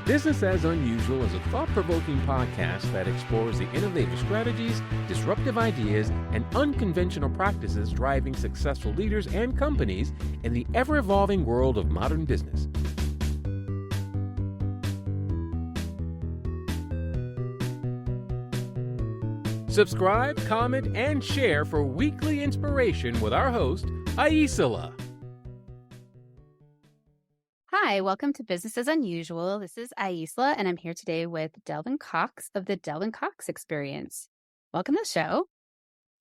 Business as Unusual is a thought-provoking podcast that explores the innovative strategies, disruptive ideas, and unconventional practices driving successful leaders and companies in the ever-evolving world of modern business. Subscribe, comment, and share for weekly inspiration with our host, Aisala. Hi, welcome to Business as Unusual. This is Aisla, and I'm here today with Delvin Cox of the Delvin Cox Experience. Welcome to the show.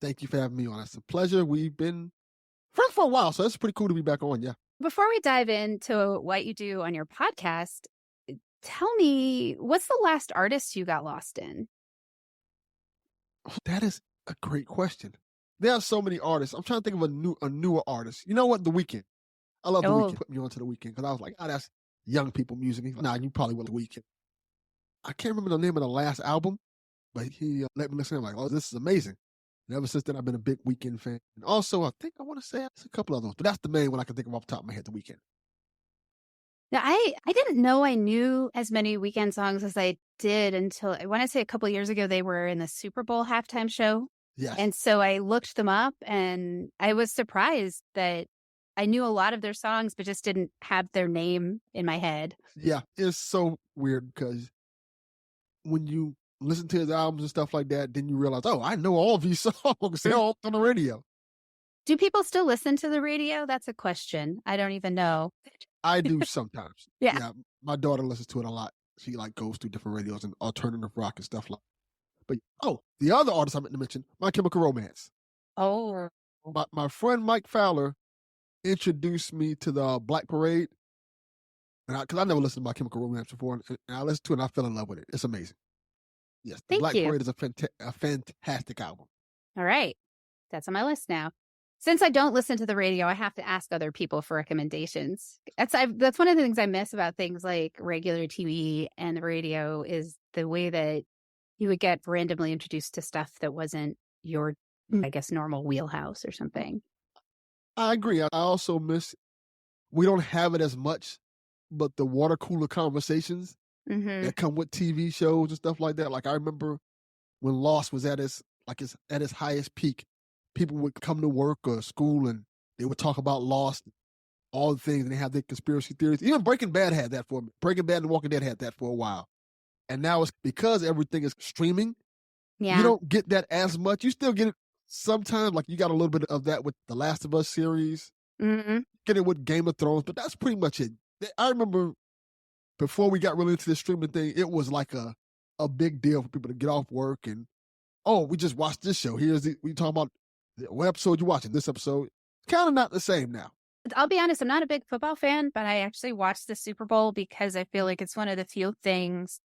Thank you for having me on. It's a pleasure. We've been friends for a while, so it's pretty cool to be back on, yeah. Before we dive into what you do on your podcast, tell me, what's the last artist you got lost in? That is a great question. There are so many artists. I'm trying to think of a newer artist. You know what? The Weeknd. I love The Weeknd. Put me on to The Weeknd because I was like, that's young people music. Nah, you probably will The Weeknd. I can't remember the name of the last album, but he let me listen. I'm like, oh, this is amazing. And ever since then, I've been a big Weeknd fan. And also, I think I want to say it's a couple of those, but that's the main one I can think of off the top of my head, The Weeknd. Now, I didn't know I knew as many Weeknd songs as I did until, I want to say a couple of years ago, they were in the Super Bowl halftime show. Yes. And so I looked them up and I was surprised that I knew a lot of their songs, but just didn't have their name in my head. Yeah, it's so weird because when you listen to his albums and stuff like that, then you realize, oh, I know all of these songs. They're all on the radio. Do people still listen to the radio? That's a question. I don't even know. I do sometimes. Yeah. My daughter listens to it a lot. She goes through different radios and alternative rock and stuff like that. But, the other artist I meant to mention, My Chemical Romance. Oh. My friend Mike Fowler introduced me to the Black Parade. Because I never listened to My Chemical Romance before. And I listened to it and I fell in love with it. It's amazing. Yes, the Black Parade is a fantastic album. All right. That's on my list now. Since I don't listen to the radio, I have to ask other people for recommendations. That's one of the things I miss about things like regular TV and the radio is the way that you would get randomly introduced to stuff that wasn't your, I guess, normal wheelhouse or something. I agree. I also miss, we don't have it as much, but the water cooler conversations that come with TV shows and stuff like that. Like I remember when Lost was at its highest peak, people would come to work or school and they would talk about Lost, all the things, and they have their conspiracy theories. Even Breaking Bad had that for me. Breaking Bad and Walking Dead had that for a while. And now it's because everything is streaming. Yeah. You don't get that as much. You still get it sometimes, like you got a little bit of that with The Last of Us series. Get it with Game of Thrones, but that's pretty much it. I remember before we got really into the streaming thing, it was like a big deal for people to get off work and, oh, we just watched this show. We talking about what episode you watching, this episode. Kind of not the same now. I'll be honest, I'm not a big football fan, but I actually watched the Super Bowl because I feel like it's one of the few things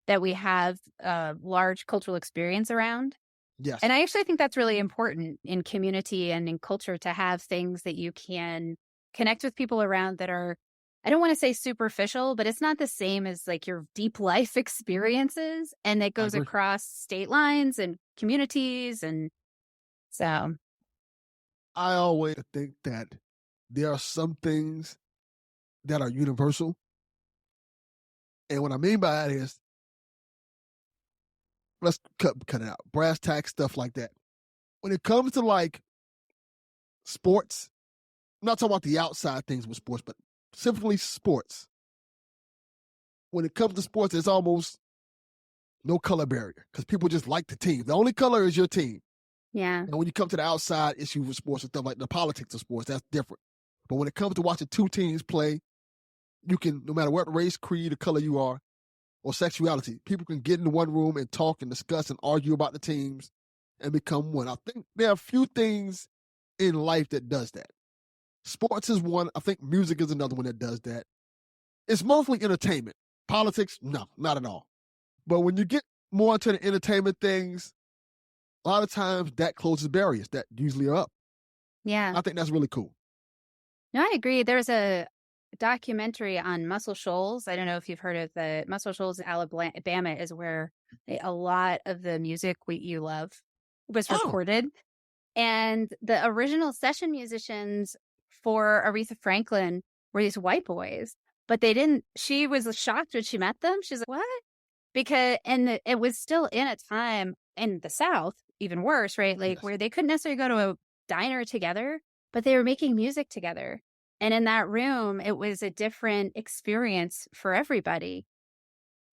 that we have a large cultural experience around. Yes. And I actually think that's really important in community and in culture to have things that you can connect with people around that are, I don't want to say superficial, but it's not the same as like your deep life experiences. And that goes across state lines and communities. And so I always think that there are some things that are universal. And what I mean by that is, let's cut it out. Brass tacks, stuff like that. When it comes to like sports, I'm not talking about the outside things with sports, but specifically sports. When it comes to sports, there's almost no color barrier because people just like the team. The only color is your team. Yeah. And when you come to the outside issues with sports and stuff like the politics of sports, that's different. But when it comes to watching two teams play, you can, no matter what race, creed, or color you are, or sexuality, people can get in one room and talk and discuss and argue about the teams and become one. I think there are a few things in life that does that. Sports is one. I think music is another one that does that. It's mostly entertainment. Politics, no, not at all. But when you get more into the entertainment things, a lot of times that closes barriers that usually are up. Yeah. I think that's really cool. No, I agree. There's a documentary on Muscle Shoals. I don't know if you've heard of the Muscle Shoals in Alabama is where a lot of the music you love was recorded. And the original session musicians for Aretha Franklin were these white boys. but they didn't. She was shocked when she met them. She's like, what? Because, and it was still in a time in the South, even worse, right? Like Yes. where they couldn't necessarily go to a diner together, but they were making music together. And in that room, it was a different experience for everybody.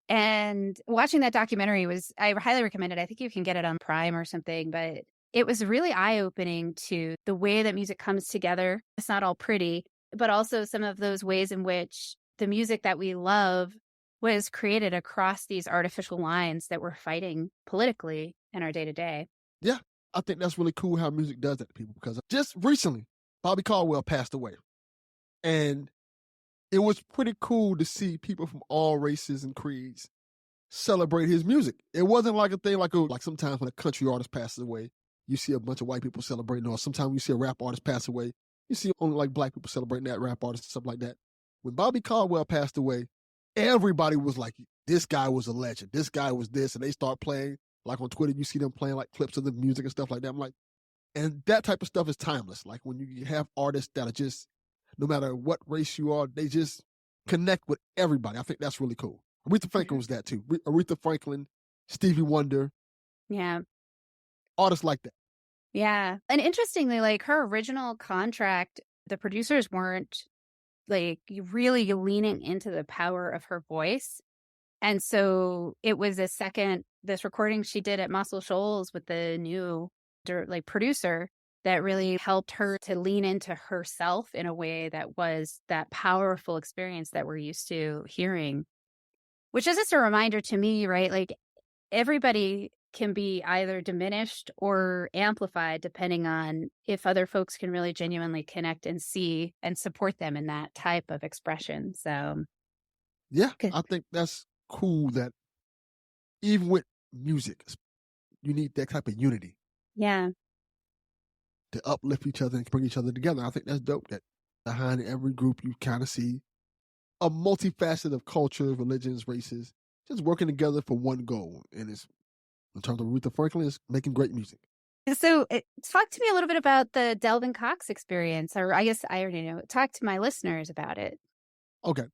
And watching that documentary I highly recommend it. I think you can get it on Prime or something, but it was really eye-opening to the way that music comes together. It's not all pretty, but also some of those ways in which the music that we love was created across these artificial lines that we're fighting politically in our day-to-day. Yeah, I think that's really cool how music does that to people, because just recently, Bobby Caldwell passed away. And it was pretty cool to see people from all races and creeds celebrate his music. It wasn't like a thing like sometimes when a country artist passes away, you see a bunch of white people celebrating, or sometimes you see a rap artist pass away, you see only like black people celebrating that rap artist and stuff like that. When Bobby Caldwell passed away, everybody was like, this guy was a legend. This guy was this. And they start playing, like on Twitter, you see them playing like clips of the music and stuff like that. I'm like, and that type of stuff is timeless. Like when you have artists that are just, no matter what race you are, they just connect with everybody. I think that's really cool. Aretha Franklin was that too. Aretha Franklin, Stevie Wonder. Yeah. Artists like that. Yeah. And interestingly, like her original contract, the producers weren't like really leaning into the power of her voice. And so it was this recording she did at Muscle Shoals with the new producer that really helped her to lean into herself in a way that was that powerful experience that we're used to hearing, which is just a reminder to me, right? Like everybody can be either diminished or amplified depending on if other folks can really genuinely connect and see and support them in that type of expression. So yeah, I think that's cool that even with music, you need that type of unity. Yeah. To uplift each other and bring each other together. I think that's dope that behind every group you kind of see a multifaceted of culture, religions, races, just working together for one goal. And it's, in terms of Aretha Franklin, is making great music. So talk to me a little bit about the Delvin Cox Experience, or I guess I already know. Talk to my listeners about it. Okay.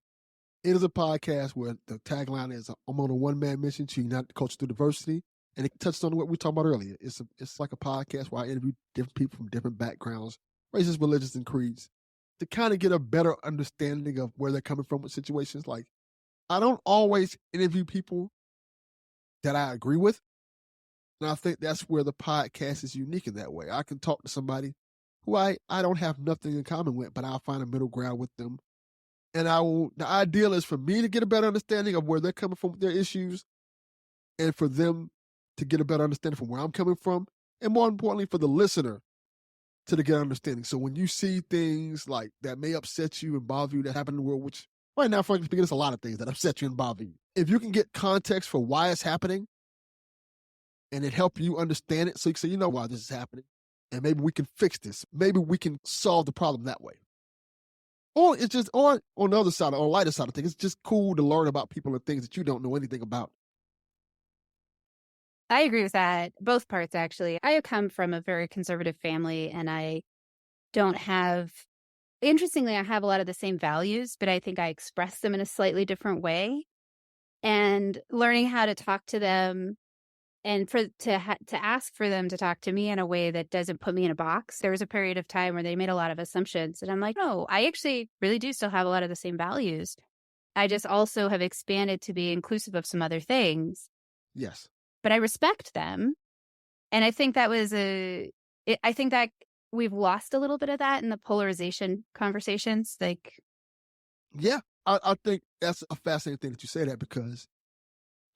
It is a podcast where the tagline is, I'm on a one-man mission to unite the culture through diversity. And it touched on what we talked about earlier. It's like a podcast where I interview different people from different backgrounds, races, religions, and creeds, to kind of get a better understanding of where they're coming from with situations. Like, I don't always interview people that I agree with. And I think that's where the podcast is unique in that way. I can talk to somebody who I don't have nothing in common with, but I'll find a middle ground with them. And the ideal is for me to get a better understanding of where they're coming from with their issues, and for them to get a better understanding from where I'm coming from, and more importantly, for the listener to get an understanding. So when you see things like that may upset you and bother you that happen in the world, which right now, frankly speaking, there's a lot of things that upset you and bother you. If you can get context for why it's happening, and it help you understand it, so you can say, you know why this is happening, and maybe we can fix this. Maybe we can solve the problem that way. Or it's just, or on the other side, on the lighter side of things, it's just cool to learn about people and things that you don't know anything about. I agree with that. Both parts, actually. I come from a very conservative family, and I don't have, interestingly, I have a lot of the same values, but I think I express them in a slightly different way. And learning how to talk to them and to ask for them to talk to me in a way that doesn't put me in a box. There was a period of time where they made a lot of assumptions, and I'm like, no, I actually really do still have a lot of the same values. I just also have expanded to be inclusive of some other things. Yes. But I respect them. And I think that I think that we've lost a little bit of that in the polarization conversations. Like, yeah, I think that's a fascinating thing that you say that, because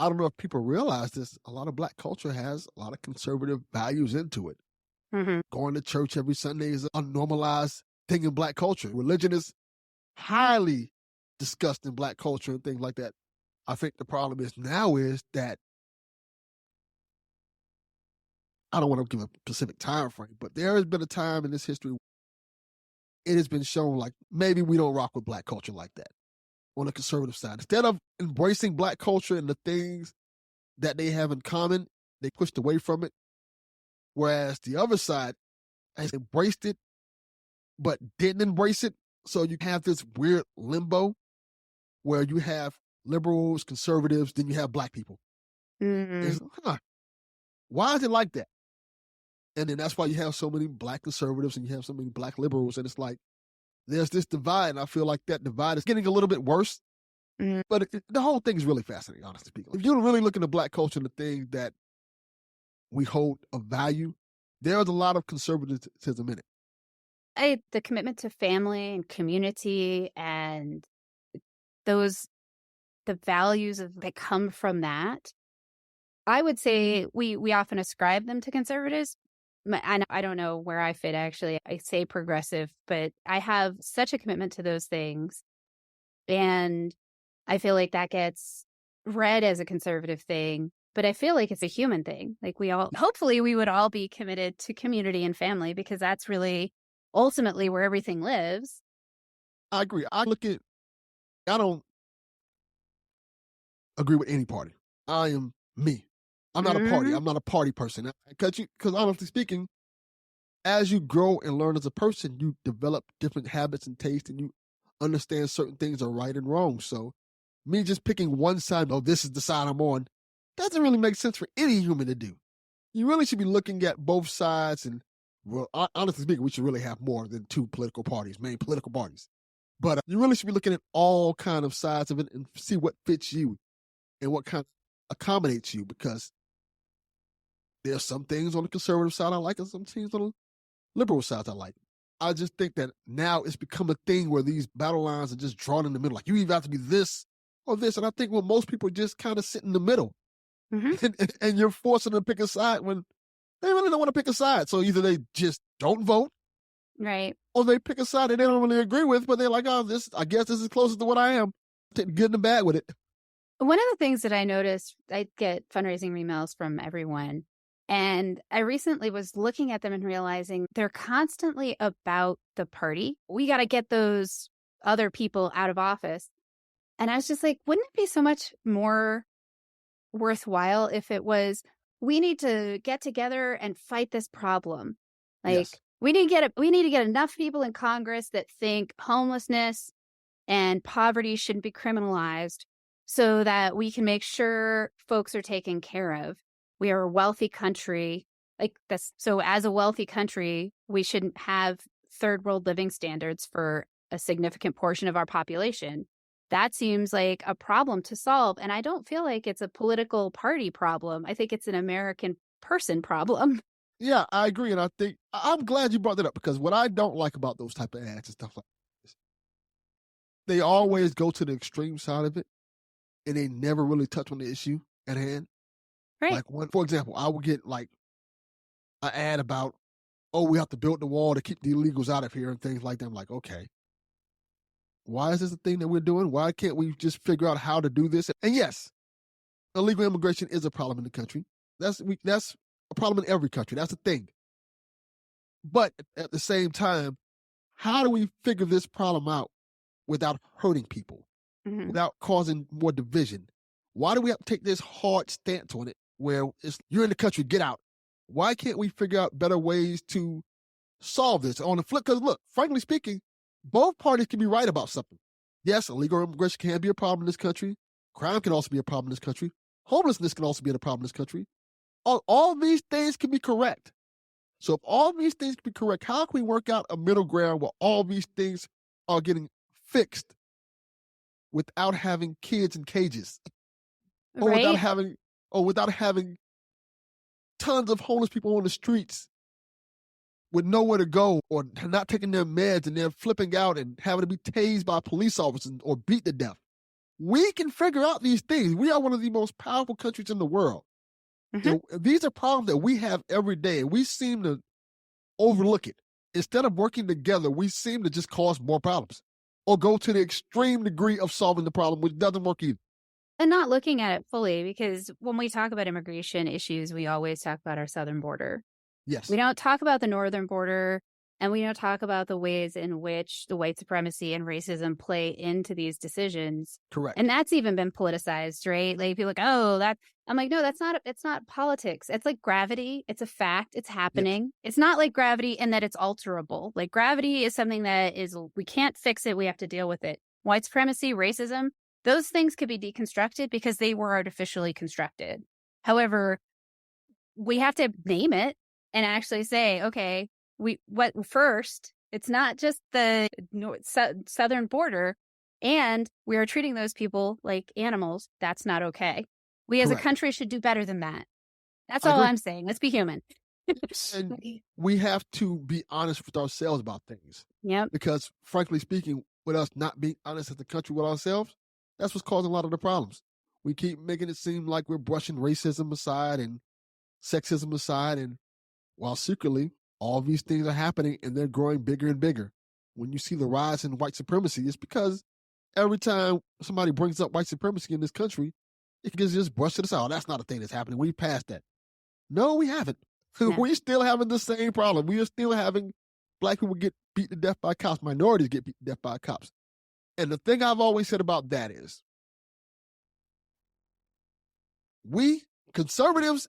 I don't know if people realize this. A lot of Black culture has a lot of conservative values into it. mm-hmm. Going to church every Sunday is a normalized thing in Black culture. Religion is highly discussed in Black culture and things like that. I think the problem is that I don't want to give a specific time frame, but there has been a time in this history it has been shown like maybe we don't rock with Black culture like that on the conservative side. Instead of embracing Black culture and the things that they have in common, they pushed away from it. Whereas the other side has embraced it, but didn't embrace it. So you have this weird limbo. where you have liberals, conservatives, then you have black people. It's, why is it like that? And then that's why you have so many black conservatives and you have so many black liberals. And it's like, there's this divide. And I feel like that divide is getting a little bit worse. But the whole thing is really fascinating, honestly speaking. If you really look into black culture and the things that we hold of value, there's a lot of conservatism in it. The commitment to family and community and the values that come from that, I would say we often ascribe them to conservatives. I don't know where I fit, actually. I say progressive, but I have such a commitment to those things. And I feel like that gets read as a conservative thing, but I feel like it's a human thing. Like hopefully we would all be committed to community and family, because that's really ultimately where everything lives. I agree. I don't agree with any party. I am me. I'm not a party. I'm not a party person. Because honestly speaking, as you grow and learn as a person, you develop different habits and tastes, and you understand certain things are right and wrong. So me just picking one side, this is the side I'm on, doesn't really make sense for any human to do. You really should be looking at both sides, and, well, honestly speaking, we should really have more than two political parties, main political parties. But you really should be looking at all kind of sides of it and see what fits you and what kind of accommodates you, because there's some things on the conservative side I like and some things on the liberal side I like. I just think that now it's become a thing where these battle lines are just drawn in the middle. Like, you either have to be this or this. And I think most people just kind of sit in the middle. And you're forcing them to pick a side when they really don't want to pick a side. So either they just don't vote, right, or they pick a side that they don't really agree with, but they're like, I guess this is closest to what I am. Take the good and the bad with it. One of the things that I noticed, I get fundraising emails from everyone. And I recently was looking at them and realizing they're constantly about the party. We got to get those other people out of office. And I was just like, wouldn't it be so much more worthwhile if it was, we need to get together and fight this problem? Like, yes. we need to get enough people in Congress that think homelessness and poverty shouldn't be criminalized, so that we can make sure folks are taken care of. We are a wealthy country, like this. So as a wealthy country, we shouldn't have third world living standards for a significant portion of our population. That seems like a problem to solve. And I don't feel like it's a political party problem. I think it's an American person problem. Yeah, I agree. And I think I'm glad you brought that up, because what I don't like about those type of ads and stuff like this, they always go to the extreme side of it and they never really touch on the issue at hand. Right. Like, for example, I would get like an ad about, we have to build the wall to keep the illegals out of here and things like that. I'm like, okay, why is this a thing that we're doing? Why can't we just figure out how to do this? And yes, illegal immigration is a problem in the country. That's a problem in every country. That's a thing. But at the same time, how do we figure this problem out without hurting people, without causing more division? Why do we have to take this hard stance on it where you're in the country, get out? Why can't we figure out better ways to solve this? On the flip, because look, frankly speaking, both parties can be right about something. Yes, illegal immigration can be a problem in this country. Crime can also be a problem in this country. Homelessness can also be a problem in this country. All these things can be correct. So if all these things can be correct, how can we work out a middle ground where all these things are getting fixed without having kids in cages? Or right? without having tons of homeless people on the streets with nowhere to go, or not taking their meds, and they're flipping out and having to be tased by police officers or beat to death. We can figure out these things. We are one of the most powerful countries in the world. So these are problems that we have every day, and we seem to overlook it. Instead of working together, we seem to just cause more problems or go to the extreme degree of solving the problem, which doesn't work either. And not looking at it fully, because when we talk about immigration issues, we always talk about our southern border. Yes. We don't talk about the northern border, and we don't talk about the ways in which the white supremacy and racism play into these decisions. Correct. And that's even been politicized, right? Like, people are like, I'm like, no, it's not politics. It's like gravity. It's a fact. It's happening. Yes. It's not like gravity in that it's alterable. Like, gravity is something that we can't fix it. We have to deal with it. White supremacy, racism, Those things could be deconstructed because they were artificially constructed. However, we have to name it and actually say, okay, first, it's not just the southern border, and we are treating those people like animals. That's not okay. We as a country should do better than that. That's all I'm saying. Let's be human. And we have to be honest with ourselves about things. Yep. Because frankly speaking, with us not being honest as a country with ourselves, that's what's causing a lot of the problems. We keep making it seem like we're brushing racism aside and sexism aside, and while secretly all these things are happening and they're growing bigger and bigger. When you see the rise in white supremacy, it's because every time somebody brings up white supremacy in this country, it gets just brushed to the side. Oh, that's not a thing that's happening. We've passed that. No, we haven't. No. We're still having the same problem. We are still having Black people get beat to death by cops. Minorities get beat to death by cops. And the thing I've always said about that is, we conservatives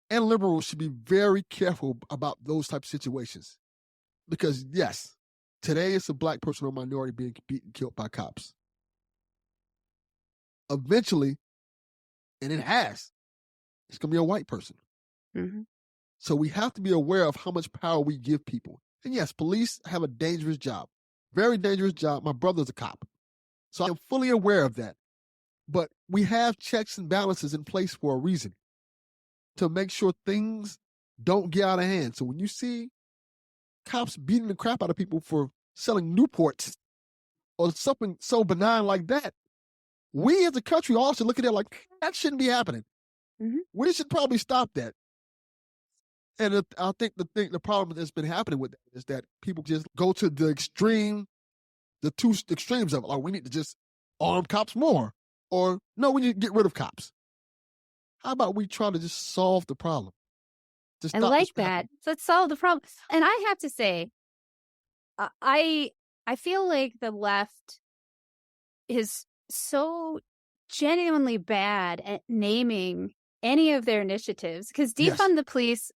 and liberals should be very careful about those types of situations. Because yes, today it's a Black person or minority being beaten and killed by cops. Eventually, and it has, it's going to be a white person. Mm-hmm. So we have to be aware of how much power we give people. And yes, police have a dangerous job, very dangerous job. My brother's a cop, so I'm fully aware of that. But we have checks and balances in place for a reason, to make sure things don't get out of hand. So when you see cops beating the crap out of people for selling Newports or something so benign like that, we as a country also look at it like, that shouldn't be happening. Mm-hmm. We should probably stop that. And I think the problem that's been happening with that is that people just go to the extreme, the two extremes of it. Like, we need to just arm cops more, or no, we need to get rid of cops. How about we try to just solve the problem? I like that. Let's solve the problem. And I have to say, I feel like the left is so genuinely bad at naming any of their initiatives, because defund the police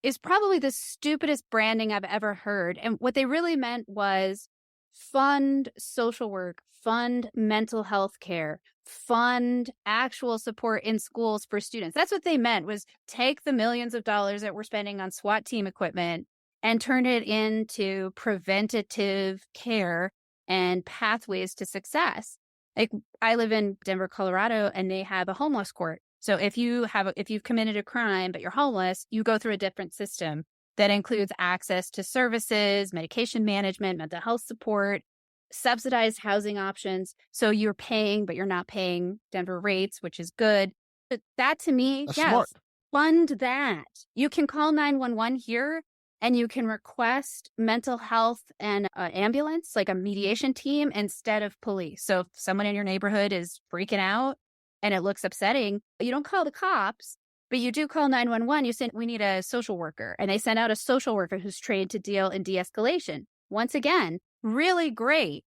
is probably the stupidest branding I've ever heard. And what they really meant was fund social work, fund mental health care, fund actual support in schools for students. That's what they meant, was take the millions of dollars that we're spending on SWAT team equipment and turn it into preventative care and pathways to success. Like, I live in Denver, Colorado, and they have a homeless court. So if you've committed a crime, but you're homeless, you go through a different system that includes access to services, medication management, mental health support, subsidized housing options. So you're paying, but you're not paying Denver rates, which is good. But that, to me, smart. Fund that. You can call 911 here, and you can request mental health and ambulance, like a mediation team, instead of police. So if someone in your neighborhood is freaking out and it looks upsetting, you don't call the cops, but you do call 911. You say, we need a social worker. And they send out a social worker who's trained to deal in de-escalation. Once again, really great,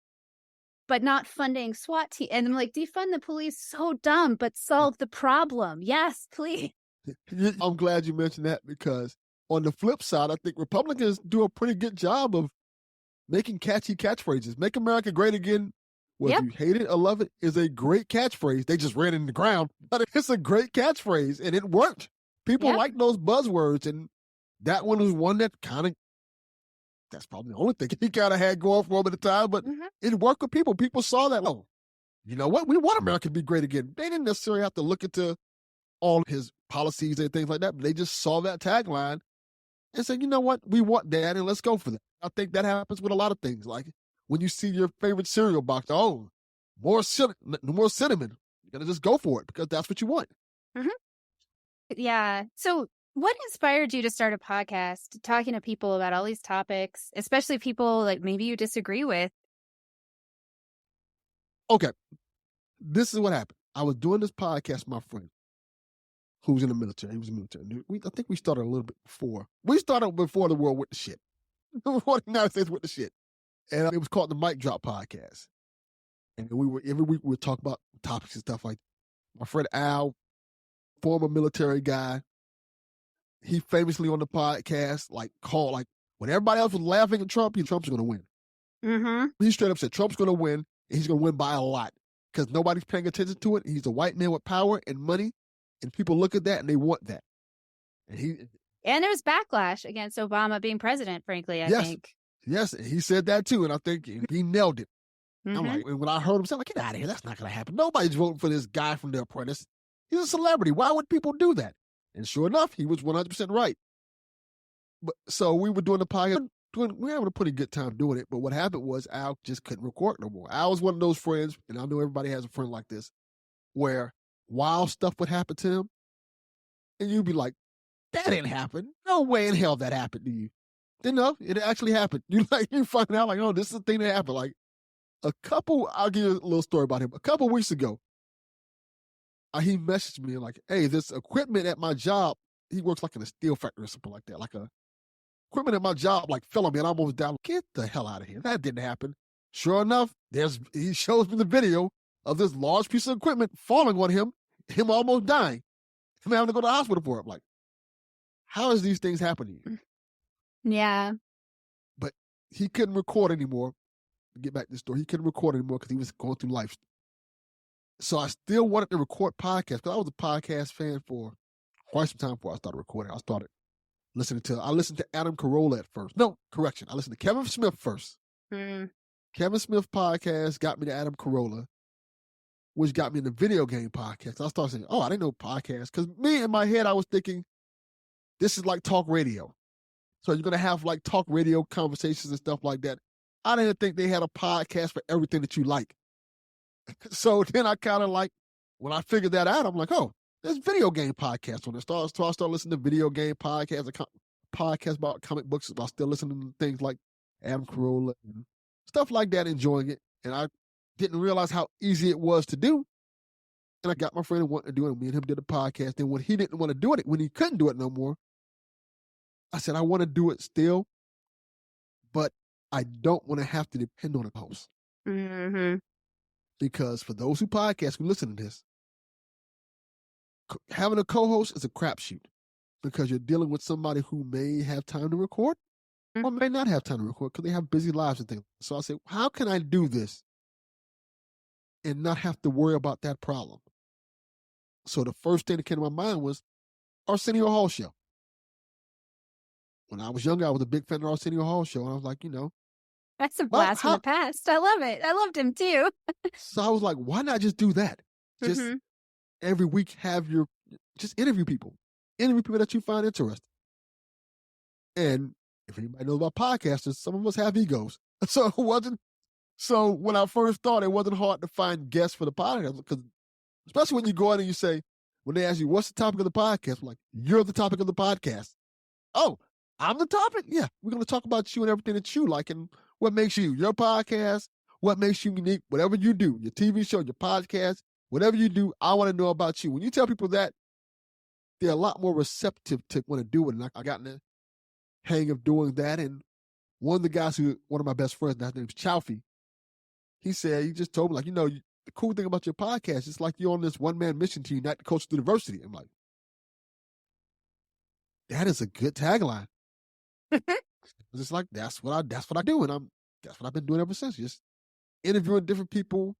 but not funding SWAT team. And I'm like, defund the police, so dumb, but solve the problem. Yes, please. I'm glad you mentioned that, because on the flip side, I think Republicans do a pretty good job of making catchy catchphrases. Make America great again, whether you hate it or love it, is a great catchphrase. They just ran it in the ground, but it's a great catchphrase, and it worked. People like those buzzwords, and that one was one that that's probably the only thing he kind of had going for him at the time, but it worked with people. People saw that, oh, you know what? We want America to be great again. They didn't necessarily have to look into all his policies and things like that, but they just saw that tagline and said, you know what? We want that, and let's go for that. I think that happens with a lot of things. Like when you see your favorite cereal box, oh, more cinnamon, you're going to just go for it because that's what you want. Mm-hmm. Yeah. So what inspired you to start a podcast talking to people about all these topics, especially people like maybe you disagree with? Okay. This is what happened. I was doing this podcast with my friend who was in the military. He was in the military. I think we started a little bit before. We started before the world went to shit. Before the United States went to shit. And it was called the Mic Drop Podcast. And every week we would talk about topics and stuff like that. My friend Al, former military guy, he famously on the podcast, called when everybody else was laughing at Trump, Trump's going to win. Mm-hmm. He straight up said Trump's going to win, and he's going to win by a lot. because nobody's paying attention to it. He's a white man with power and money, and people look at that and they want that. And there was backlash against Obama being president, frankly, I think. Yes, he said that too, and I think he nailed it. Mm-hmm. I'm like, when I heard him say, I'm like, get out of here. That's not going to happen. Nobody's voting for this guy from The Apprentice. He's a celebrity. Why would people do that? And sure enough, he was 100% right. But so we were doing the podcast. We're having a pretty good time doing it. But what happened was Al just couldn't record no more. Al was one of those friends, and I know everybody has a friend like this, where wild stuff would happen to him, and you'd be like, that didn't happen. No way in hell that happened to you. Then no, it actually happened. You find out like, oh, this is the thing that happened. Like I'll give you a little story about him. A couple weeks ago, he messaged me like, hey, this equipment at my job, he works like in a steel factory or something like that. Like equipment at my job like fell on me and I almost died. Get the hell out of here. That didn't happen. Sure enough, he shows me the video of this large piece of equipment falling on him almost dying, him having to go to the hospital for it. I'm like, how does these things happen to you? Yeah. But he couldn't record anymore. Get back to the story. He couldn't record anymore because he was going through life. So I still wanted to record podcasts because I was a podcast fan for quite some time before I started recording. I listened to Adam Carolla at first. No, correction. I listened to Kevin Smith first. Kevin Smith podcast got me to Adam Carolla, which got me in the video game podcast. I started saying, oh, I didn't know podcasts. Because me, in my head, I was thinking, this is like talk radio. So you're going to have like talk radio conversations and stuff like that. I didn't think they had a podcast for everything that you like. So then I kind of like, when I figured that out, I'm like, oh, there's video game podcasts on there. So I started listening to video game podcasts, podcasts about comic books. I still listening to things like Adam Carolla and stuff like that, enjoying it. And I didn't realize how easy it was to do. And I got my friend who wanted to do it. Me and him did a podcast. Then when he didn't want to do it, when he couldn't do it no more, I said, I want to do it still, but I don't want to have to depend on a host. Mm-hmm. Because for those who podcast, who listen to this, having a co-host is a crapshoot because you're dealing with somebody who may have time to record or may not have time to record because they have busy lives and things. So I said, how can I do this and not have to worry about that problem? So the first thing that came to my mind was Arsenio Hall show. When I was younger, I was a big fan of Arsenio Hall show, and I was like, that's a blast from the past. I love it. I loved him too. So I was like, why not just do that? Just every week just interview people that you find interesting. And if anybody knows about podcasters, some of us have egos. So when I first started, it wasn't hard to find guests for the podcast, because especially when you go in and you say, when they ask you, what's the topic of the podcast? I'm like, you're the topic of the podcast. Oh, I'm the topic? Yeah, we're going to talk about you and everything that you like and what makes you, your podcast, what makes you unique, whatever you do, your TV show, your podcast, whatever you do, I want to know about you. When you tell people that, they're a lot more receptive to want to do it. And I got in the hang of doing that. And one of the guys one of my best friends, his name's Chowfie, he just told me, like, the cool thing about your podcast, it's like you're on this one-man mission to unite the culture through diversity. I'm like, that is a good tagline. It's like, that's what I do. And that's what I've been doing ever since. Just interviewing different people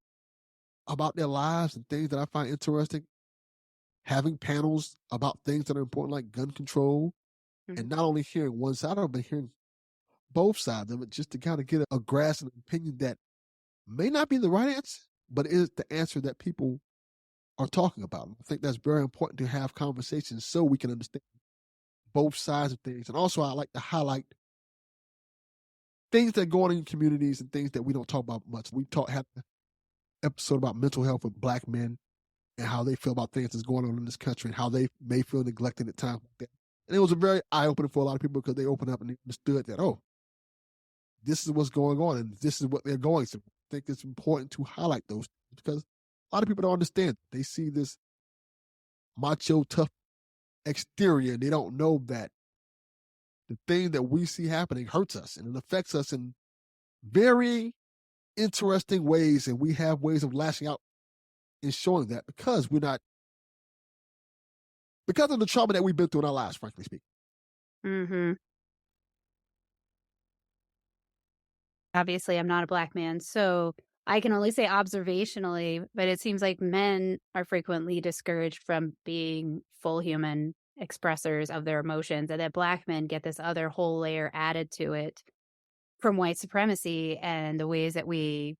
about their lives and things that I find interesting. Having panels about things that are important, like gun control, and not only hearing one side of it, but hearing both sides of it, just to kind of get a grasp and opinion that may not be the right answer, but is the answer that people are talking about. I think that's very important to have conversations so we can understand both sides of things. And also, I like to highlight things that go on in communities and things that we don't talk about much. We had an episode about mental health with Black men and how they feel about things that's going on in this country and how they may feel neglected at times like that. And it was a very eye-opener for a lot of people because they opened up and they understood that, oh, this is what's going on and this is what they're going through. I think it's important to highlight those things because a lot of people don't understand. They see this macho, tough exterior and they don't know that the thing that we see happening hurts us and it affects us in very interesting ways, and we have ways of lashing out and showing that because of the trauma that we've been through in our lives, frankly speaking. Mm-hmm. Obviously, I'm not a Black man, so I can only say observationally, but it seems like men are frequently discouraged from being full human expressors of their emotions, and that Black men get this other whole layer added to it from white supremacy and the ways that we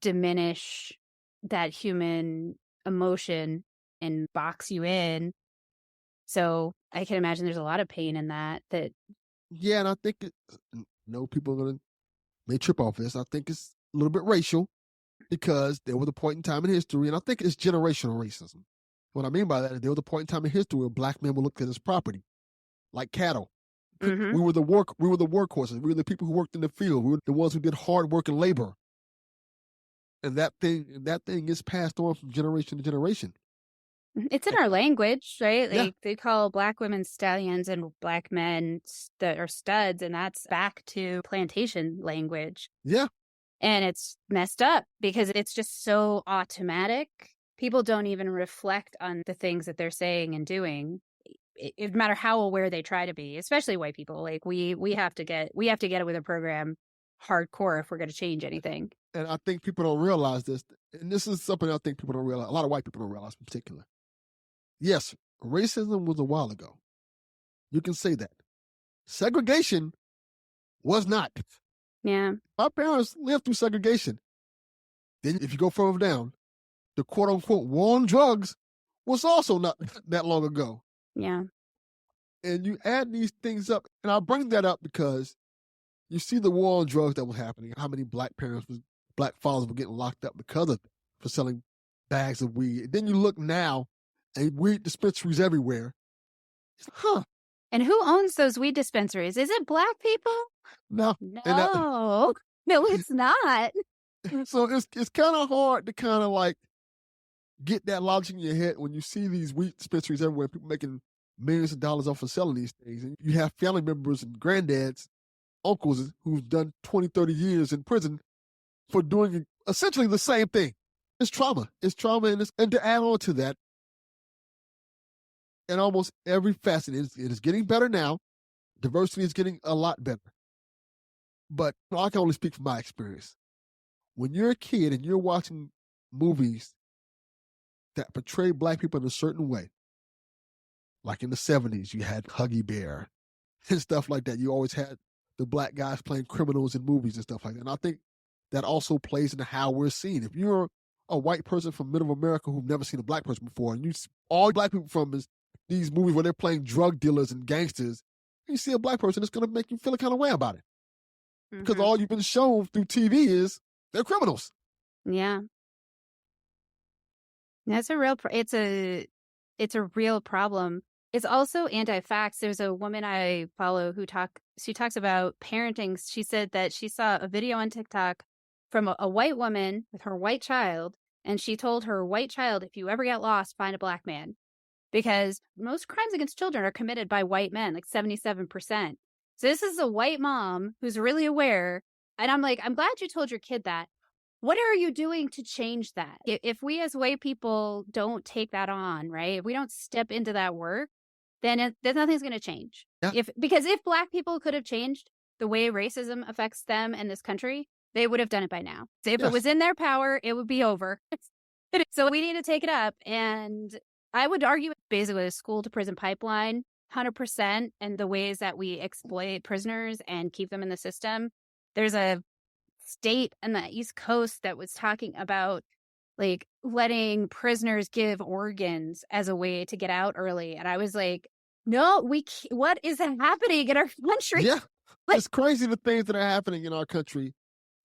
diminish that human emotion and box you in. So I can imagine there's a lot of pain in that. Yeah, and I think people are gonna may trip off this. I think it's a little bit racial because there was a point in time in history, and I think it's generational racism. What I mean by that is there was a point in time in history where Black men were looked at as property, like cattle. Mm-hmm. We were the workhorses. We were the people who worked in the field. We were the ones who did hard work and labor. And that thing is passed on from generation to generation. It's in our language, right? Yeah. Like they call Black women stallions and Black men that are studs, and that's back to plantation language. Yeah. And it's messed up because it's just so automatic. People don't even reflect on the things that they're saying and doing. It no matter how aware they try to be, especially white people. Like we have to get it with a program hardcore if we're going to change anything. And I think people don't realize this. And this is something I think people don't realize. A lot of white people don't realize in particular. Yes, racism was a while ago. You can say that. Segregation was not. Yeah. Our parents lived through segregation. Then if you go further down, the quote unquote war on drugs was also not that long ago. Yeah. And you add these things up, and I bring that up because you see the war on drugs that was happening, how many Black fathers were getting locked up because of it, for selling bags of weed. And then you look now, and weed dispensaries everywhere. Huh. And who owns those weed dispensaries? Is it Black people? No. No, it's not. So it's kind of hard to kind of like get that logic in your head when you see these weed dispensaries everywhere, people making millions of dollars off of selling these things. And you have family members and granddads, uncles who've done 20, 30 years in prison for doing essentially the same thing. It's trauma. And to add on to that, in almost every facet, it is getting better now. Diversity is getting a lot better. But I can only speak from my experience. When you're a kid and you're watching movies that portray Black people in a certain way, like in the 70s, you had Huggy Bear and stuff like that. You always had the Black guys playing criminals in movies and stuff like that. And I think that also plays into how we're seen. If you're a white person from middle America who've never seen a Black person before, and all Black people from is these movies where they're playing drug dealers and gangsters, and you see a Black person, it's going to make you feel a kind of way about it. Mm-hmm. Because all you've been shown through TV is they're criminals. Yeah. That's a real, it's a real problem. It's also anti-facts. There's a woman I follow she talks about parenting. She said that she saw a video on TikTok from a white woman with her white child. And she told her white child, if you ever get lost, find a Black man. Because most crimes against children are committed by white men, like 77%. So this is a white mom who's really aware. And I'm like, I'm glad you told your kid that. What are you doing to change that? If we as white people don't take that on, right? If we don't step into that work, then nothing's going to change. Yeah. Because if Black people could have changed the way racism affects them in this country, they would have done it by now. So if it was in their power, it would be over. So we need to take it up. And I would argue basically a school to prison pipeline, 100%, and the ways that we exploit prisoners and keep them in the system. There's a state on the East Coast that was talking about like letting prisoners give organs as a way to get out early. And I was like, no, what is happening in our country? Yeah. It's crazy the things that are happening in our country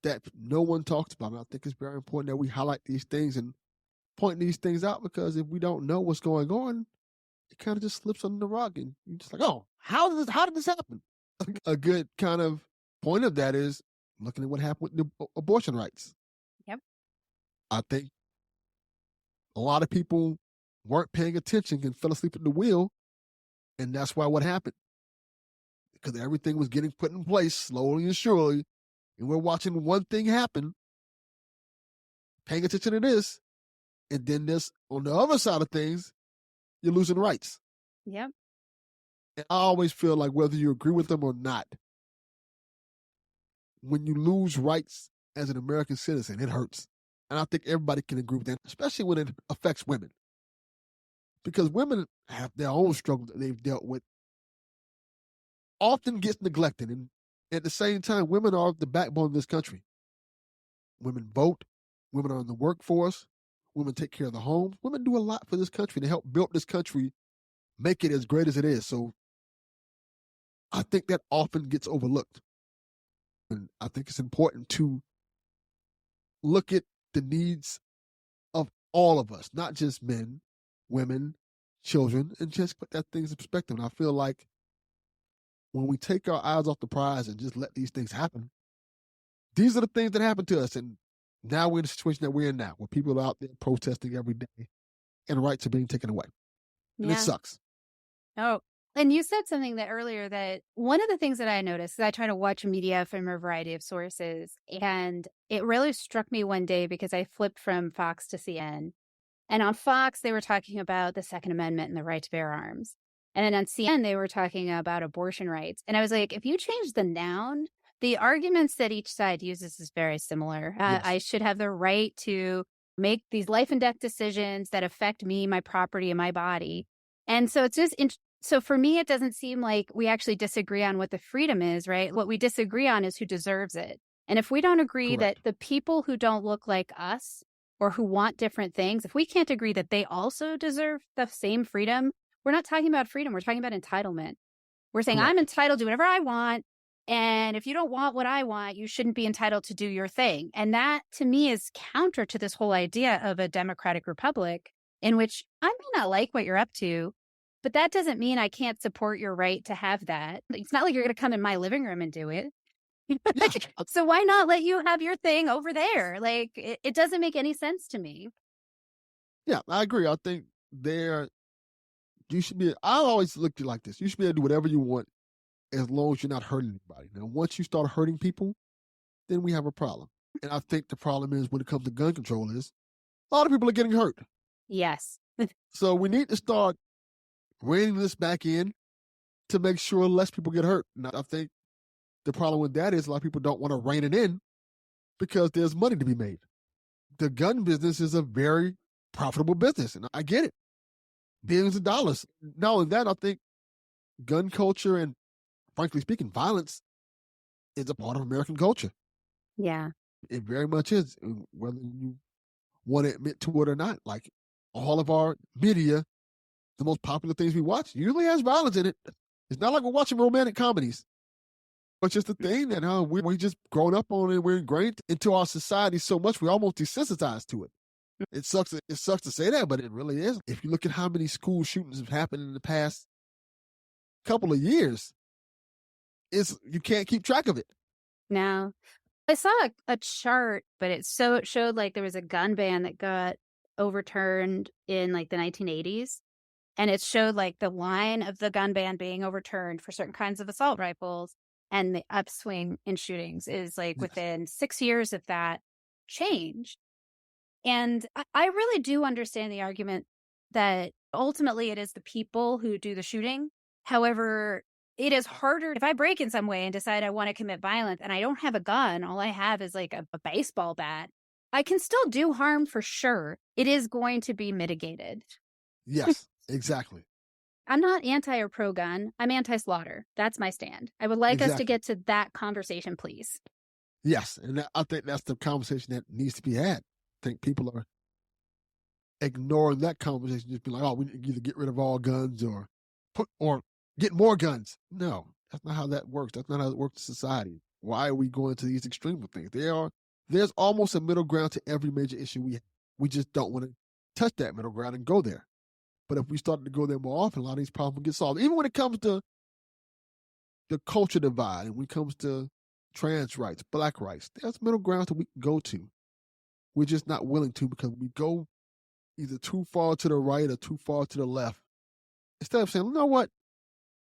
that no one talks about. And I think it's very important that we highlight these things and point these things out, because if we don't know what's going on, it kind of just slips under the rug and you're just like, oh, how did this happen? A good kind of point of that is looking at what happened with the abortion rights. Yep. I think a lot of people weren't paying attention and fell asleep at the wheel, and that's why what happened. Because everything was getting put in place slowly and surely, and we're watching one thing happen, paying attention to this, and then this, on the other side of things, you're losing rights. Yep. And I always feel like whether you agree with them or not, when you lose rights as an American citizen, it hurts. And I think everybody can agree with that, especially when it affects women. Because women have their own struggles that they've dealt with, often gets neglected. And at the same time, women are the backbone of this country. Women vote. Women are in the workforce. Women take care of the homes. Women do a lot for this country to help build this country, make it as great as it is. So I think that often gets overlooked. And I think it's important to look at the needs of all of us, not just men, women, children, and just put that things in perspective. And I feel like when we take our eyes off the prize and just let these things happen, these are the things that happen to us. And now we're in the situation that we're in now, where people are out there protesting every day and rights are being taken away. And it sucks. Oh, and you said something that earlier, that one of the things that I noticed is I try to watch media from a variety of sources. And it really struck me one day because I flipped from Fox to CNN. And on Fox, they were talking about the Second Amendment and the right to bear arms. And then on CNN, they were talking about abortion rights. And I was like, if you change the noun, the arguments that each side uses is very similar. Yes. I should have the right to make these life and death decisions that affect me, my property, and my body. And so it's just, so for me, it doesn't seem like we actually disagree on what the freedom is, right? What we disagree on is who deserves it. And if we don't agree Correct. that the people who don't look like us or who want different things, if we can't agree that they also deserve the same freedom, we're not talking about freedom. We're talking about entitlement. We're saying, Correct. I'm entitled to whatever I want. And if you don't want what I want, you shouldn't be entitled to do your thing. And that, to me, is counter to this whole idea of a democratic republic in which I may not like what you're up to, but that doesn't mean I can't support your right to have that. It's not like you're going to come in my living room and do it. Yeah. So why not let you have your thing over there? Like, it doesn't make any sense to me. Yeah, I agree. I think you should be, I always look at it like this. You should be able to do whatever you want as long as you're not hurting anybody. Now, once you start hurting people, then we have a problem. And I think the problem is when it comes to gun control is a lot of people are getting hurt. Yes. So we need to start reining this back in to make sure less people get hurt. And I think the problem with that is a lot of people don't want to rein it in because there's money to be made. The gun business is a very profitable business, and I get it. Billions of dollars. Not only that, I think gun culture and, frankly speaking, violence is a part of American culture. Yeah. It very much is, whether you want to admit to it or not. Like all of our media, the most popular things we watch usually has violence in it. It's not like we're watching romantic comedies. But just the thing that we just grown up on it, we're ingrained into our society so much, we're almost desensitized to it. It sucks to say that, but it really is. If you look at how many school shootings have happened in the past couple of years, you can't keep track of it. No. I saw a chart, but it showed like there was a gun ban that got overturned in like the 1980s. And it showed like the line of the gun ban being overturned for certain kinds of assault rifles. And the upswing in shootings is like Yes. within 6 years of that change. And I really do understand the argument that ultimately it is the people who do the shooting. However, it is harder if I break in some way and decide I want to commit violence and I don't have a gun. All I have is like a baseball bat. I can still do harm for sure. It is going to be mitigated. Yes, exactly. I'm not anti or pro gun. I'm anti slaughter. That's my stand. I would like us to Exactly. get to that conversation, please. Yes, and I think that's the conversation that needs to be had. I think people are ignoring that conversation, just be like, "Oh, we need to either get rid of all guns or get more guns." No, that's not how that works. That's not how it works in society. Why are we going to these extreme things? There's almost a middle ground to every major issue we have. We just don't want to touch that middle ground and go there. But if we started to go there more often, a lot of these problems would get solved. Even when it comes to the culture divide and when it comes to trans rights, black rights, there's middle grounds that we can go to. We're just not willing to because we go either too far to the right or too far to the left. Instead of saying, you know what,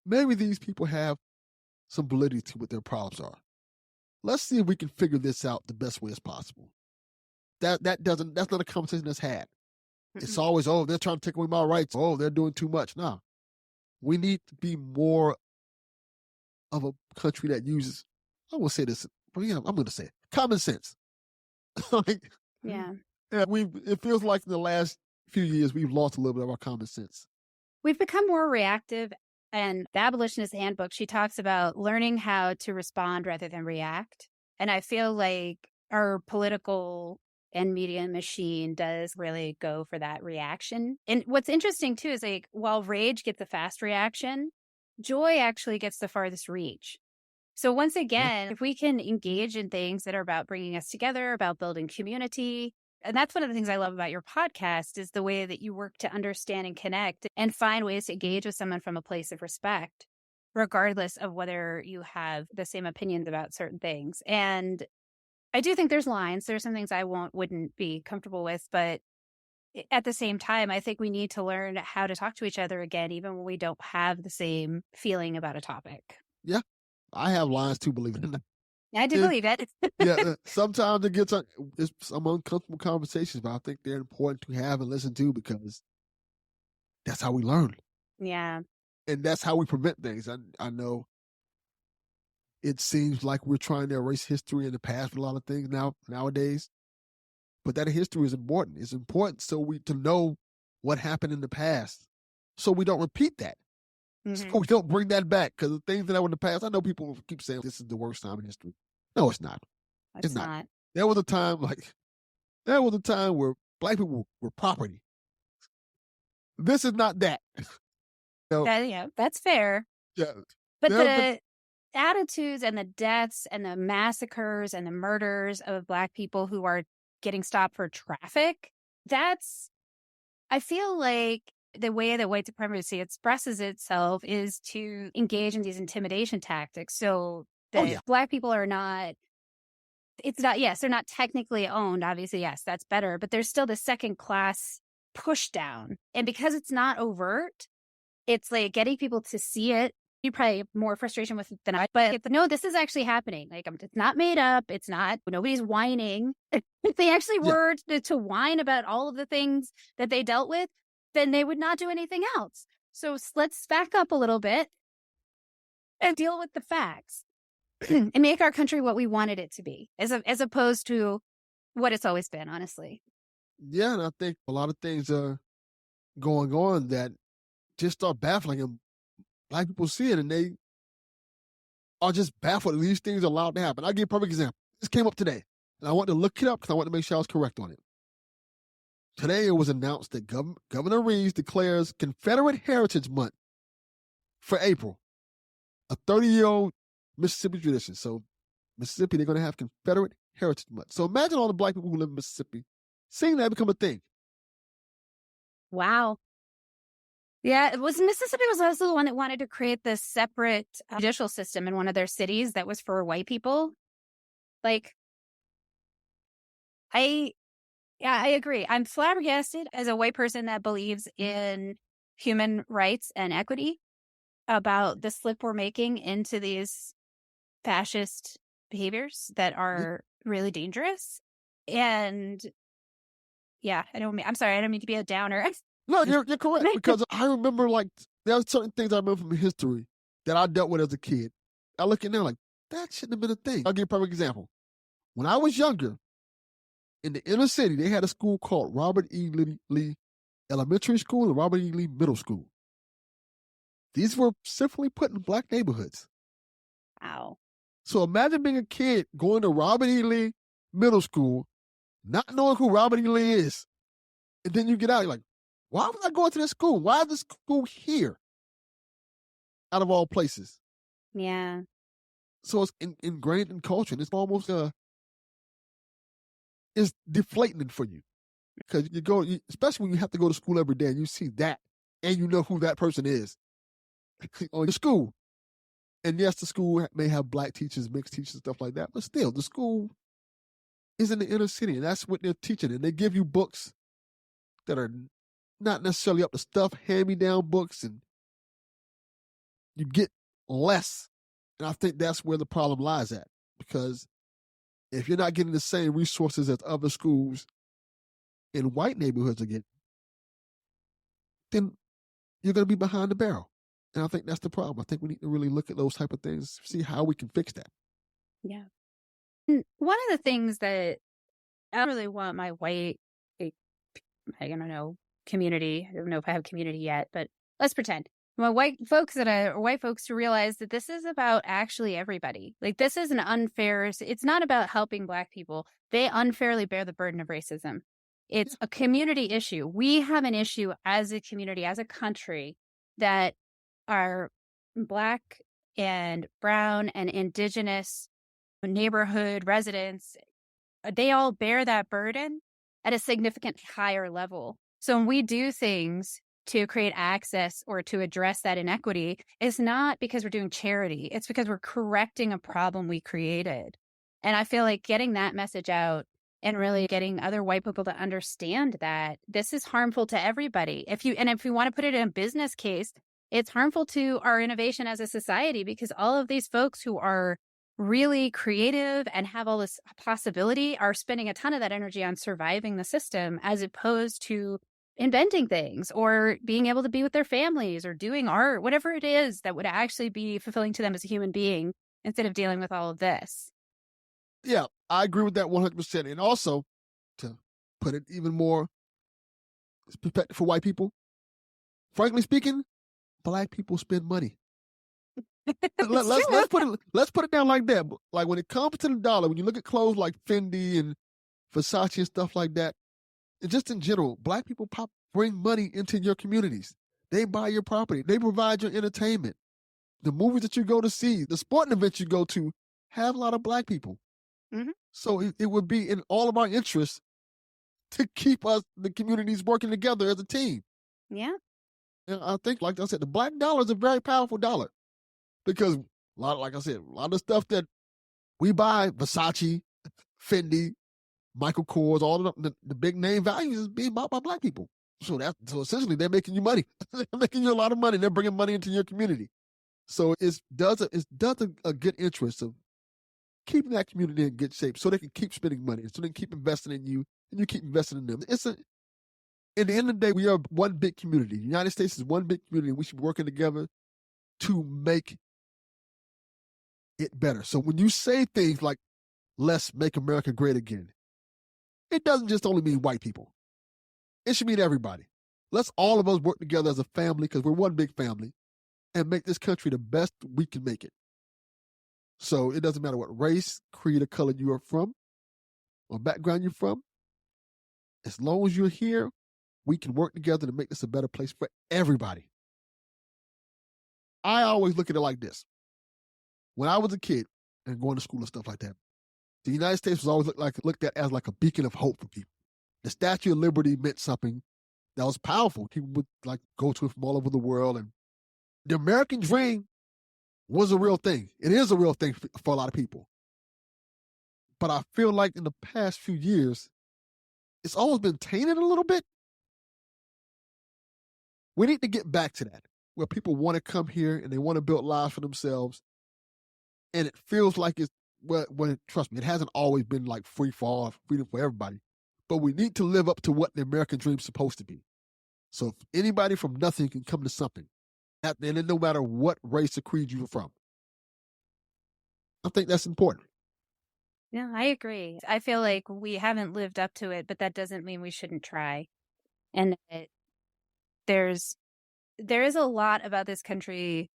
maybe these people have some validity to what their problems are. Let's see if we can figure this out the best way as possible. That's not a conversation that's had. It's always, oh, they're trying to take away my rights. Oh, they're doing too much. No. We need to be more of a country that uses, I won't say this, but yeah, I'm going to say it, common sense. Like, Yeah. yeah, it feels like in the last few years we've lost a little bit of our common sense. We've become more reactive. And the abolitionist handbook, she talks about learning how to respond rather than react. And I feel like our political and media machine does really go for that reaction. And what's interesting too is like, while rage gets a fast reaction, joy actually gets the farthest reach. So once again, if we can engage in things that are about bringing us together, about building community, and that's one of the things I love about your podcast is the way that you work to understand and connect and find ways to engage with someone from a place of respect, regardless of whether you have the same opinions about certain things. And I do think there's lines. There's some things I wouldn't be comfortable with, but at the same time, I think we need to learn how to talk to each other again, even when we don't have the same feeling about a topic. Yeah, I have lines too, believe it or not. I do believe it. Yeah, sometimes it's some uncomfortable conversations, but I think they're important to have and listen to because that's how we learn. Yeah. And that's how we prevent things. I know it seems like we're trying to erase history in the past with a lot of things nowadays, but that history is important. It's important to know what happened in the past so we don't repeat that. Mm-hmm. So we don't bring that back because the things that happened in the past, I know people keep saying this is the worst time in history. No, it's not. It's not. There was a time where Black people were property. This is not that. Yeah, that's fair. Yeah. But the attitudes and the deaths and the massacres and the murders of Black people who are getting stopped for traffic, I feel like the way that white supremacy expresses itself is to engage in these intimidation tactics. So that Black people are not, they're not technically owned. Obviously, yes, that's better. But there's still the second class push down. And because it's not overt, it's like getting people to see it. You probably have more frustration with it than I, but no, this is actually happening. Like, it's not made up. It's not, nobody's whining. If they actually were to whine about all of the things that they dealt with, then they would not do anything else. So let's back up a little bit and deal with the facts and make our country what we wanted it to be, as opposed to what it's always been, honestly. Yeah, and I think a lot of things are going on that just start baffling them. Black people see it and they are just baffled that these things are allowed to happen. I'll give you a perfect example. This came up today, and I want to look it up because I want to make sure I was correct on it. Today it was announced that Governor Reeves declares Confederate Heritage Month for April, a 30-year-old Mississippi tradition. So Mississippi, they're going to have Confederate Heritage Month. So imagine all the Black people who live in Mississippi seeing that become a thing. Wow. Yeah, Mississippi was also the one that wanted to create this separate judicial system in one of their cities that was for white people. Like, I agree. I'm flabbergasted as a white person that believes in human rights and equity about the slip we're making into these fascist behaviors that are really dangerous. And yeah, I'm sorry, I don't mean to be a downer. No, you're correct, because I remember, like, there are certain things I remember from history that I dealt with as a kid. I look at now like, that shouldn't have been a thing. I'll give you a perfect example. When I was younger, in the inner city, they had a school called Robert E. Lee Elementary School and Robert E. Lee Middle School. These were specifically put in Black neighborhoods. Wow. So imagine being a kid going to Robert E. Lee Middle School, not knowing who Robert E. Lee is. And then you get out, you're like, why was I going to this school? Why is this school here? Out of all places. Yeah. So it's ingrained in culture. And it's almost it's deflating for you. Because especially when you have to go to school every day and you see that and you know who that person is on your school. And yes, the school may have Black teachers, mixed teachers, stuff like that. But still, the school is in the inner city. And that's what they're teaching. And they give you books that are not necessarily up to stuff, hand-me-down books, and you get less. And I think that's where the problem lies at. Because if you're not getting the same resources as other schools in white neighborhoods again, then you're going to be behind the barrel. And I think that's the problem. I think we need to really look at those type of things, see how we can fix that. Yeah. And one of the things that I really want my white, I don't know, community. I don't know if I have community yet, but let's pretend. My white folks to realize that this is about actually everybody. Like, this is an unfair, it's not about helping Black people. They unfairly bear the burden of racism. It's a community issue. We have an issue as a community, as a country, that our Black and brown and indigenous neighborhood residents, they all bear that burden at a significant higher level. So when we do things to create access or to address that inequity, it's not because we're doing charity. It's because we're correcting a problem we created. And I feel like getting that message out and really getting other white people to understand that this is harmful to everybody. If you want to put it in a business case, it's harmful to our innovation as a society, because all of these folks who are really creative and have all this possibility are spending a ton of that energy on surviving the system, as opposed to inventing things or being able to be with their families or doing art, whatever it is that would actually be fulfilling to them as a human being, instead of dealing with all of this. Yeah, I agree with that 100%. And also, to put it even more perspective for white people, frankly speaking, Black people spend money. Let's put it down like that. Like, when it comes to the dollar, when you look at clothes like Fendi and Versace and stuff like that, and just in general, Black people bring money into your communities. They buy your property. They provide your entertainment. The movies that you go to see, the sporting events you go to, have a lot of Black people. Mm-hmm. So it would be in all of our interests to keep the communities working together as a team. Yeah. And I think, like I said, the Black dollar is a very powerful dollar, because like I said, a lot of the stuff that we buy, Versace, Fendi, Michael Kors, all of the big name values, is being bought by Black people. So essentially they're making you money. They're making you a lot of money. They're bringing money into your community. So it does a good interest of keeping that community in good shape, so they can keep spending money, so they can keep investing in you, and you keep investing in them. At the end of the day, we are one big community. The United States is one big community. We should be working together to make it better. So when you say things like, let's make America great again, it doesn't just only mean white people. It should mean everybody. Let's all of us work together as a family, because we're one big family, and make this country the best we can make it. So it doesn't matter what race, creed, or color you are from, or background you're from. As long as you're here, we can work together to make this a better place for everybody. I always look at it like this. When I was a kid and going to school and stuff like that, the United States was always looked at as like a beacon of hope for people. The Statue of Liberty meant something that was powerful. People would go to it from all over the world. And the American dream was a real thing. It is a real thing for a lot of people. But I feel like in the past few years, it's always been tainted a little bit. We need to get back to that, where people want to come here and they want to build lives for themselves. And it feels like trust me, it hasn't always been like free fall, freedom for everybody. But we need to live up to what the American dream is supposed to be. So if anybody from nothing can come to something, and then no matter what race or creed you're from, I think that's important. Yeah, I agree. I feel like we haven't lived up to it, but that doesn't mean we shouldn't try. And there is a lot about this country,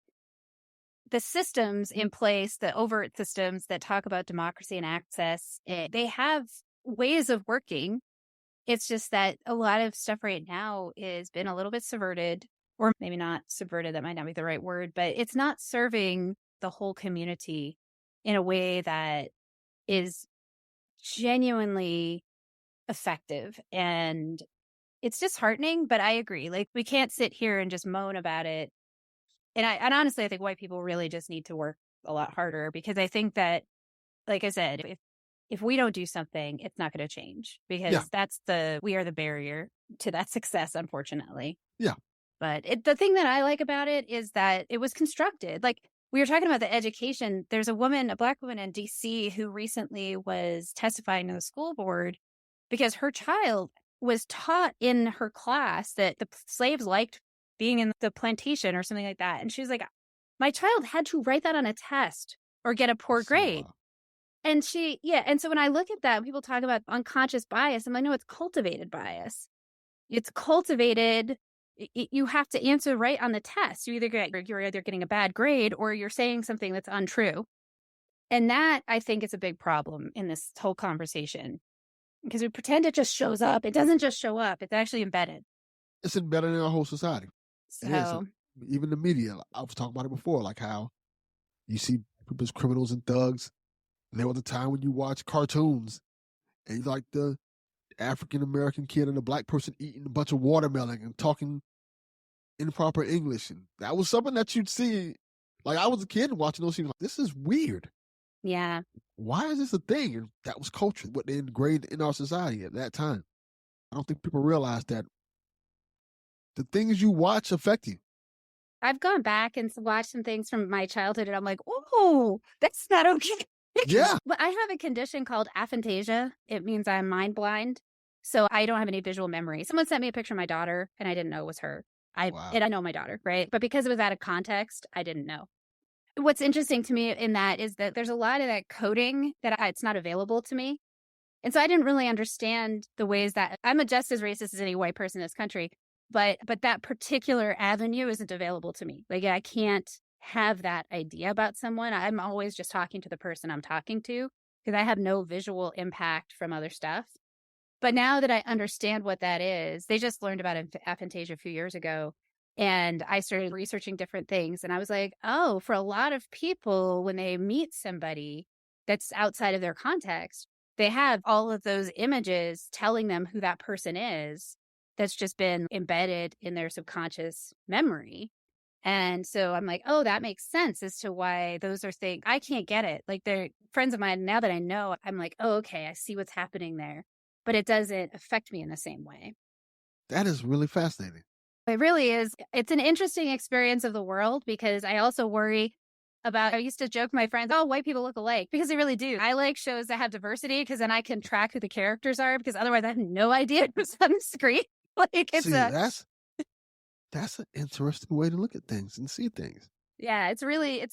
the systems in place, the overt systems that talk about democracy and access. They have ways of working. It's just that a lot of stuff right now has been a little bit subverted, or maybe not subverted, that might not be the right word, but it's not serving the whole community in a way that is genuinely effective. And it's disheartening, but I agree. Like, we can't sit here and just moan about it. And honestly, I think white people really just need to work a lot harder, because I think that, like I said, if we don't do something, it's not going to change, because we are the barrier to that success, unfortunately. Yeah. But the thing that I like about it is that it was constructed. Like, we were talking about the education. There's a Black woman in DC who recently was testifying to the school board because her child was taught in her class that the slaves liked being in the plantation or something like that. And she was like, my child had to write that on a test or get a poor grade. And and so when I look at that, people talk about unconscious bias, I'm like, no, it's cultivated bias. It's cultivated. You have to answer right on the test. You're either getting a bad grade or you're saying something that's untrue. And that, I think, is a big problem in this whole conversation because we pretend it just shows up. It doesn't just show up. It's actually embedded. It's embedded in our whole society. It is. So, Even the media. I was talking about it before, like how you see people as criminals and thugs. There was a time when you watch cartoons and you like the African-American kid and the black person eating a bunch of watermelon and talking improper English. And that was something that you'd see. Like, I was a kid watching those things, like, this is weird. yeah. Why is this a thing? And that was culture, what they ingrained in our society at that time. I don't think people realize that the things you watch affect you. I've gone back and watched some things from my childhood and I'm like, oh, that's not okay. Yeah. But I have a condition called aphantasia. It means I'm mind blind. So I don't have any visual memory. Someone sent me a picture of my daughter and I didn't know it was her. Wow. And I know my daughter, right? But because it was out of context, I didn't know. What's interesting to me in that is that there's a lot of that coding that it's not available to me. And so I didn't really understand the ways that I'm just as racist as any white person in this country. But that particular avenue isn't available to me. Like, I can't have that idea about someone. I'm always just talking to the person I'm talking to because I have no visual impact from other stuff. But now that I understand what that is, they just learned about aphantasia a few years ago. And I started researching different things. And I was like, oh, for a lot of people, when they meet somebody that's outside of their context, they have all of those images telling them who that person is. That's just been embedded in their subconscious memory. And so I'm like, oh, that makes sense as to why those are things. I can't get it. Like, they're friends of mine. Now that I know, I'm like, oh, okay, I see what's happening there. But it doesn't affect me in the same way. That is really fascinating. It really is. It's an interesting experience of the world because I also worry about, I used to joke with my friends, oh, white people look alike, because they really do. I like shows that have diversity because then I can track who the characters are, because otherwise I have no idea who's on the screen. Like, it's that's an interesting way to look at things and see things. Yeah, it's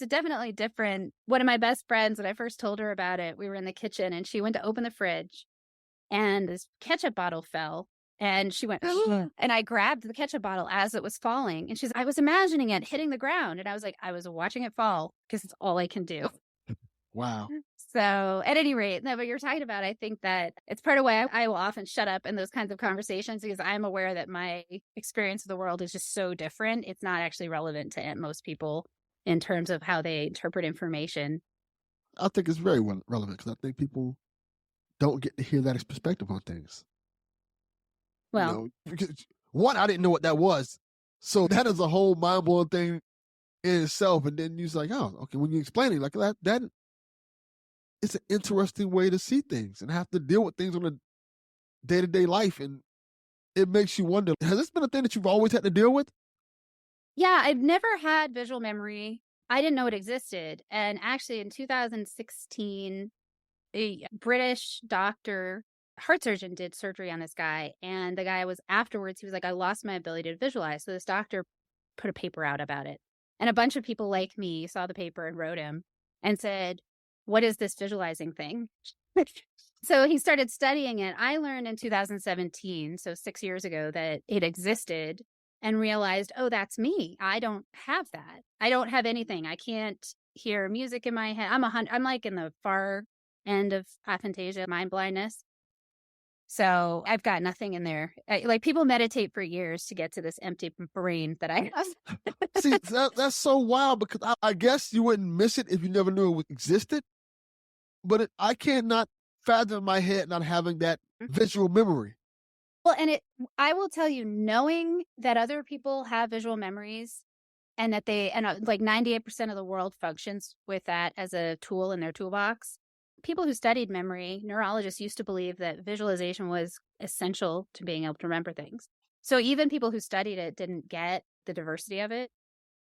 definitely different. One of my best friends, when I first told her about it, we were in the kitchen and she went to open the fridge and this ketchup bottle fell and she went, and I grabbed the ketchup bottle as it was falling. And she's, I was imagining it hitting the ground. And I was like, I was watching it fall because it's all I can do. Wow. So at any rate, what you're talking about, I think that it's part of why I will often shut up in those kinds of conversations, because I'm aware that my experience of the world is just so different. It's not actually relevant to most people in terms of how they interpret information. I think it's very relevant because I think people don't get to hear that perspective on things. Well, one, I didn't know what that was. So that is a whole mind-blowing thing in itself. And then you're like, oh, okay, when you explain it like that, it's an interesting way to see things and have to deal with things on a day-to-day life. And it makes you wonder, has this been a thing that you've always had to deal with? Yeah, I've never had visual memory. I didn't know it existed. And actually in 2016, a British doctor, heart surgeon, did surgery on this guy. And the guy was afterwards, he was like, I lost my ability to visualize. So this doctor put a paper out about it. And a bunch of people like me saw the paper and wrote him and said, what is this visualizing thing? So he started studying it. I learned in 2017, so 6 years ago, that it existed and realized, oh, that's me. I don't have that. I don't have anything. I can't hear music in my head. I'm like in the far end of aphantasia, mind blindness. So I've got nothing in there. Like, people meditate for years to get to this empty brain that I have. See, that's so wild, because I guess you wouldn't miss it if you never knew it existed. But I cannot fathom my head not having that visual memory. Well, and I will tell you, knowing that other people have visual memories and that like 98% of the world functions with that as a tool in their toolbox. People who studied memory, neurologists, used to believe that visualization was essential to being able to remember things. So even people who studied it didn't get the diversity of it.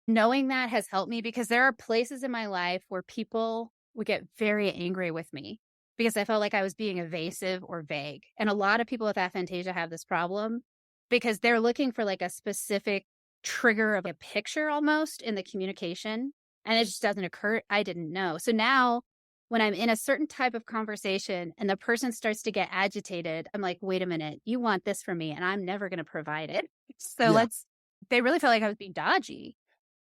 Knowing that has helped me, because there are places in my life where people would get very angry with me because I felt like I was being evasive or vague. And a lot of people with aphantasia have this problem because they're looking for like a specific trigger of a picture almost in the communication. And it just doesn't occur. I didn't know. So now when I'm in a certain type of conversation and the person starts to get agitated, I'm like, wait a minute, you want this from me and I'm never going to provide it. So Yeah. they really felt like I was being dodgy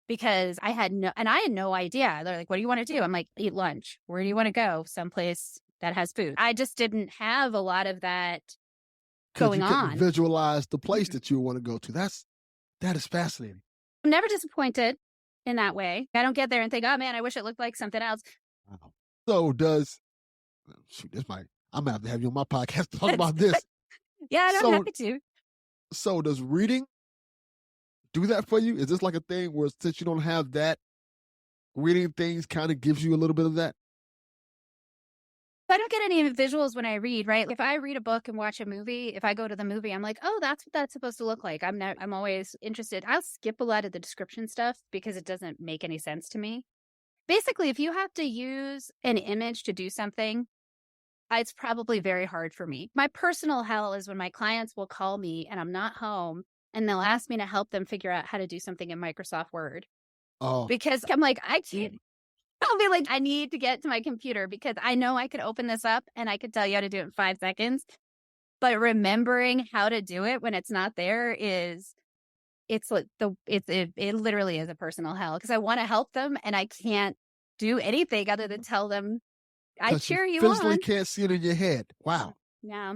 because I had no idea. They're like, what do you want to do? I'm like, eat lunch. Where do you want to go? Someplace that has food. I just didn't have a lot of that going you couldn't on. visualize the place that you want to go to. That is fascinating. I'm never disappointed in that way. I don't get there and think, oh man, I wish it looked like something else. Wow. So I'm going to have you on my podcast to talk about this. Yeah, I'm happy to. So does reading do that for you? Is this like a thing where since you don't have that, reading things kind of gives you a little bit of that? I don't get any visuals when I read, right? If I read a book and watch a movie, if I go to the movie, I'm like, oh, that's what that's supposed to look like. I'm always interested. I'll skip a lot of the description stuff because it doesn't make any sense to me. Basically, if you have to use an image to do something, it's probably very hard for me. My personal hell is when my clients will call me and I'm not home and they'll ask me to help them figure out how to do something in Microsoft Word. Oh. Because I'm like, I can't. I'll be like, I need to get to my computer because I know I could open this up and I could tell you how to do it in 5 seconds. But remembering how to do it when it's not there it literally is a personal hell because I want to help them and I can't do anything other than tell them I cheer you physically on. Can't see it in your head. Wow. Yeah.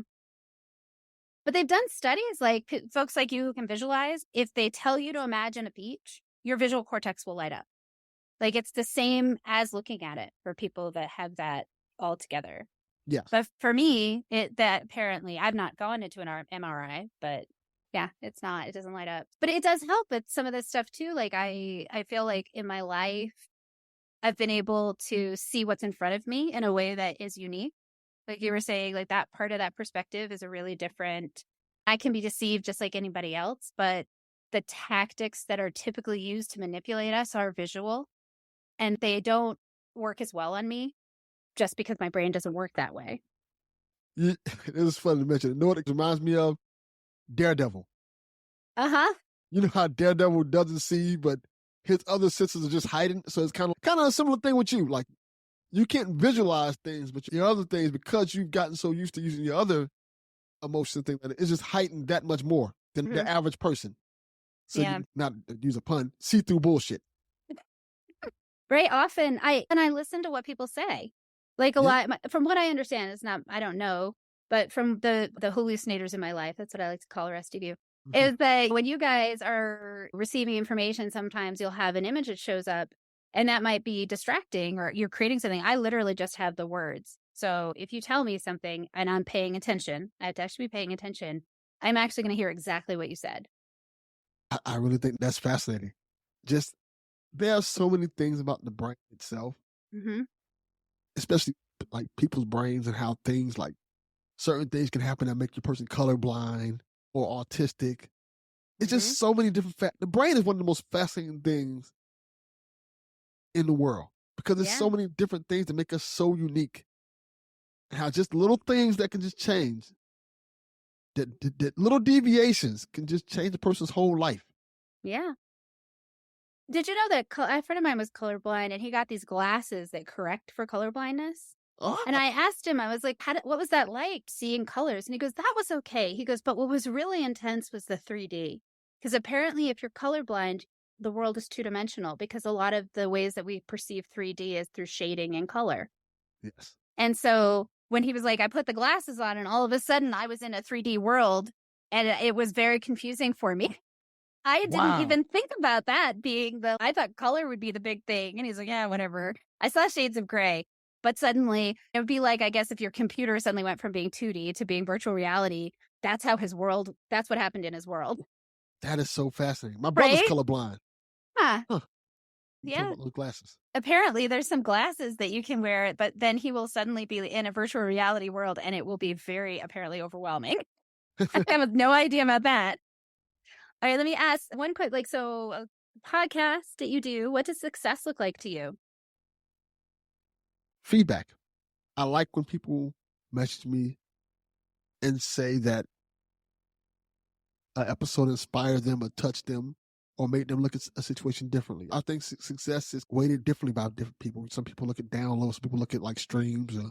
But they've done studies like folks like you who can visualize. If they tell you to imagine a beach, your visual cortex will light up. Like it's the same as looking at it for people that have that all together. Yes. But for me, that apparently I've not gone into an MRI, but yeah, it doesn't light up. But it does help with some of this stuff too. Like I feel like in my life, I've been able to see what's in front of me in a way that is unique. Like you were saying, like that part of that perspective is a really different. I can be deceived just like anybody else, but the tactics that are typically used to manipulate us are visual. And they don't work as well on me just because my brain doesn't work that way. It is funny to mention. You know what it reminds me of? Daredevil. Uh-huh. You know how Daredevil doesn't see, but his other senses are just hiding? So it's kind of a similar thing with you. Like, you can't visualize things, but your other things, because you've gotten so used to using your other emotions, things like that, it's just heightened that much more than the average person. So you, not to use a pun, see through bullshit. Very often, I listen to what people say. Like a lot, from what I understand, I don't know, but from the hallucinators in my life, that's what I like to call the rest of you, is that when you guys are receiving information, sometimes you'll have an image that shows up and that might be distracting or you're creating something. I literally just have the words. So if you tell me something and I'm paying attention, I have to actually be paying attention, I'm actually going to hear exactly what you said. I really think that's fascinating. There are so many things about the brain itself, especially like people's brains and how things like certain things can happen that make your person colorblind or autistic. It's just so many different the brain is one of the most fascinating things in the world because there's so many different things that make us so unique. And how just little things that can just change, that little deviations can just change a person's whole life. Yeah. Did you know that a friend of mine was colorblind and he got these glasses that correct for colorblindness? Oh. And I asked him, I was like, what was that like seeing colors? And he goes, that was okay. He goes, but what was really intense was the 3D. Because apparently if you're colorblind, the world is 2-dimensional because a lot of the ways that we perceive 3D is through shading and color. Yes. And so when he was like, I put the glasses on and all of a sudden I was in a 3D world and it was very confusing for me. I didn't even think about that being I thought color would be the big thing. And he's like, yeah, whatever. I saw shades of gray, but suddenly it would be like, I guess if your computer suddenly went from being 2D to being virtual reality, that's what happened in his world. That is so fascinating. My brother's colorblind. Huh. Yeah. Those glasses. Apparently there's some glasses that you can wear, but then he will suddenly be in a virtual reality world and it will be very apparently overwhelming. I have no idea about that. All right, let me ask one quick, so a podcast that you do, what does success look like to you? Feedback. I like when people message me and say that an episode inspired them or touched them. or made them look at a situation differently. I think success is weighted differently by different people. Some people look at downloads, some people look at like streams or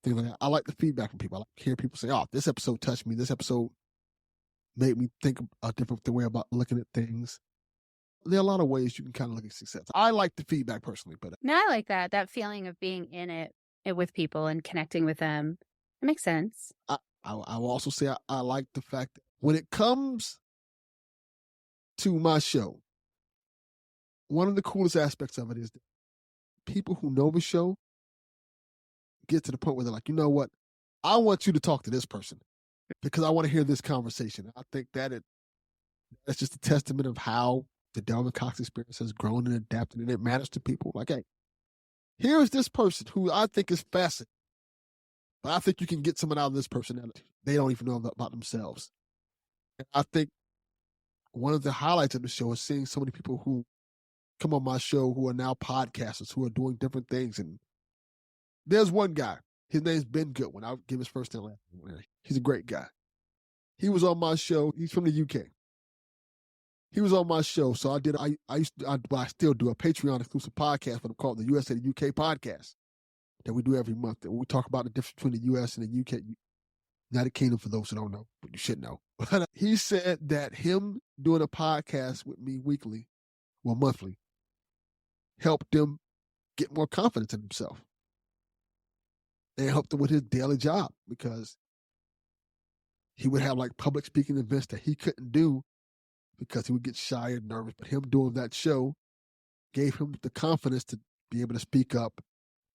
things like that. I like the feedback from people. I like to hear people say, oh, this episode touched me. This episode made me think a different way about looking at things. There are a lot of ways you can kind of look at success. I like the feedback personally, but no, I like that feeling of being in it with people and connecting with them. It makes sense. I will also say I like the fact that when it comes to my show, one of the coolest aspects of it is that people who know the show get to the point where they're like, you know what? I want you to talk to this person because I want to hear this conversation. I think that's just a testament of how the Delvin Cox Experience has grown and adapted, and it matters to people. Like, hey, here's this person who I think is fascinating, but I think you can get something out of this person that they don't even know about themselves. And I think one of the highlights of the show is seeing so many people who come on my show who are now podcasters, who are doing different things. And there's one guy, his name's Ben Goodwin. I'll give his first and last name. He's a great guy. He was on my show. He's from the UK. He was on my show, so I still do a Patreon exclusive podcast for them called the USA to UK podcast that we do every month. And we talk about the difference between the US and the UK, United Kingdom, for those who don't know, but you should know. But he said that him doing a podcast with me monthly, helped him get more confidence in himself and helped him with his daily job because he would have like public speaking events that he couldn't do because he would get shy and nervous. But him doing that show gave him the confidence to be able to speak up,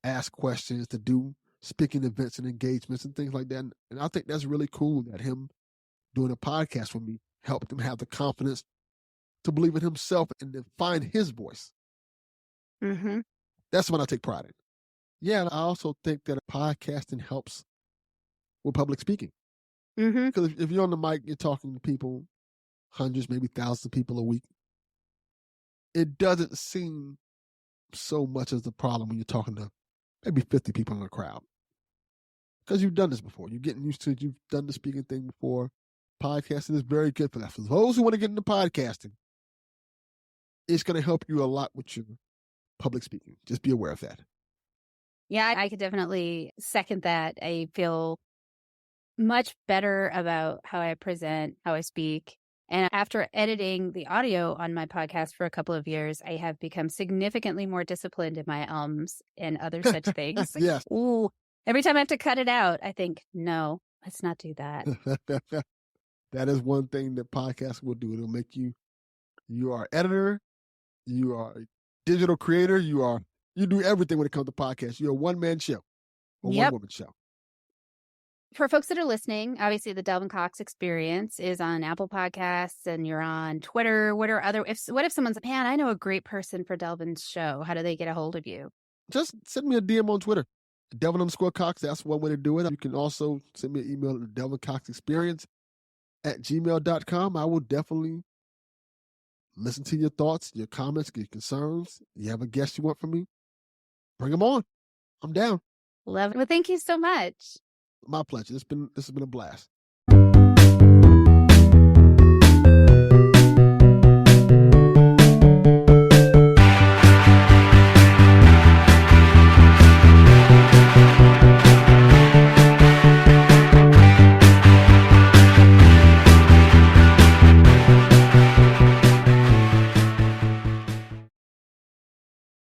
ask questions, to do speaking events and engagements and things like that. And I think that's really cool that him doing a podcast with me helped him have the confidence to believe in himself and to find his voice. Mm-hmm. That's what I take pride in. Yeah, and I also think that podcasting helps with public speaking. Mm-hmm. Because if you're on the mic, you're talking to people, hundreds, maybe thousands of people a week. It doesn't seem so much as a problem when you're talking to maybe 50 people in a crowd. Because you've done this before. You're getting used to it. You've done the speaking thing before. Podcasting is very good for that. For those who want to get into podcasting, it's going to help you a lot with your public speaking. Just be aware of that. Yeah, I could definitely second that. I feel much better about how I present, how I speak. And after editing the audio on my podcast for a couple of years, I have become significantly more disciplined in my ums and other such things. Yes. Ooh, every time I have to cut it out, I think, no, let's not do that. That is one thing that podcasts will do. It'll make you are editor, you are a digital creator, you do everything when it comes to podcasts. You're a one-man show or one-woman show. For folks that are listening, obviously the Delvin Cox Experience is on Apple Podcasts and you're on Twitter. What if someone's, man, I know a great person for Delvin's show. How do they get a hold of you? Just send me a DM on Twitter, Delvin_Cox. That's one way to do it. You can also send me an email at delvincoxexperience@gmail.com. I will definitely listen to your thoughts, your comments, your concerns. You have a guest you want from me? Bring them on. I'm down. Love it. Well, thank you so much. My pleasure. This has been a blast.